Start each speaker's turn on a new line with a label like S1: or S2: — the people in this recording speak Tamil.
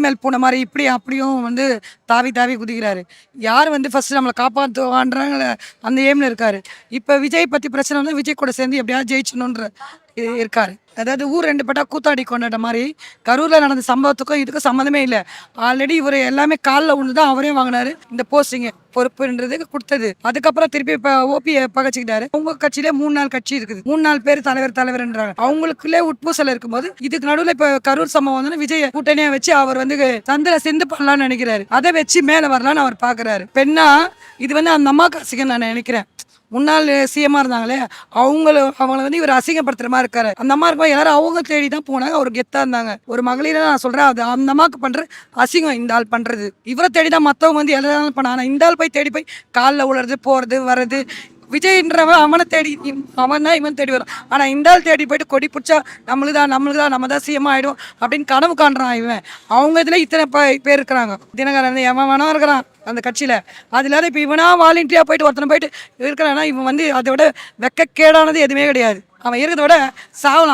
S1: மேல் பூனை மாதிரி இப்படி அப்படியும் வந்து தாவி தாவி குதிக்கிறாரு. யார் வந்து ஃபர்ஸ்ட் நம்மளை காப்பாற்றுவான்ற அந்த எய்மில் இருக்காரு. இப்போ விஜய் பற்றி பிரச்சனை வந்து விஜய் கூட சேர்ந்து எப்படியாவது ஜெயிச்சணுன்ற இருக்காரு. அதாவது ஊர் 2 பட்டா கூத்தாடி கொண்டாட மாதிரி கரூரில் நடந்த சம்பவத்துக்கும் இதுக்கும் சம்மந்தமே இல்லை. ஆல்ரெடி இவர் எல்லாமே காலில் உண்டு தான் அவரே வாங்கினாரு இந்த போஸ்டிங்கு பொறுப்புன்றதுக்கு கொடுத்தது. அதுக்கப்புறம் திருப்பி இப்போ ஓபியை பகச்சிக்கிட்டாரு. உங்க கட்சியிலே 3-4 கட்சி இருக்குது, 3-4 பேர் தலைவர்ன்றாங்க. அவங்களுக்குள்ளே உட்பூசல் இருக்கும்போது இதுக்கு நடுவில் இப்போ கரூர் சம்பவம் வந்து விஜய் கூட்டணியா வச்சு அவர் வந்து சந்திர சிந்து பண்ணலாம்னு நினைக்கிறாரு. அதை வச்சு மேலே வரலான்னு அவர் பாக்குறாரு. பெண்ணா இது வந்து அந்த அம்மா காசிக்கு நான் நினைக்கிறேன். முன்னாள் சிஎம்மா இருந்தாங்களே அவங்கள வந்து இவர் அசிங்கப்படுத்துற மாதிரி இருக்காரு. அந்த அம்மா இருக்கும் எல்லாரும் அவங்க தேடி தான் போனாங்க. அவர் கெத்தா இருந்தாங்க. ஒரு மகளிர நான் சொல்றேன், அது அந்த அம்மாவுக்கு பண்ற அசிங்கம் இந்த ஆள் பண்றது. இவரை தேடிதான் மற்றவங்க வந்து எல்லாரும் பண்ணாங்க. இந்த ஆள் போய் தேடி போய் காலில் உழுறது போறது வர்றது. விஜய்ன்றவன் அவனை தேடி அவன் தான் இவன் தேடி வரும். ஆனால் இந்த ஆள் தேடி போயிட்டு கொடி பிடிச்சா நம்மளுதான் நம்ம தான் சிஎம் ஆகிடும் அப்படின்னு கனவு காண்றான் இவன். அவங்க இதில் இத்தனை பேர் இருக்கிறாங்க. தினகரன் எவன் வேணா இருக்கிறான் அந்த கட்சியில். அது இல்லாத இப்போ இவனா வாலண்டியாக போயிட்டு ஒருத்தனை போயிட்டு இருக்கிறான்னா இவன் வந்து அதை விட வெக்கக்கேடானது எதுவுமே கிடையாது. அவன் இருக்கிறத விட சாவலாம்.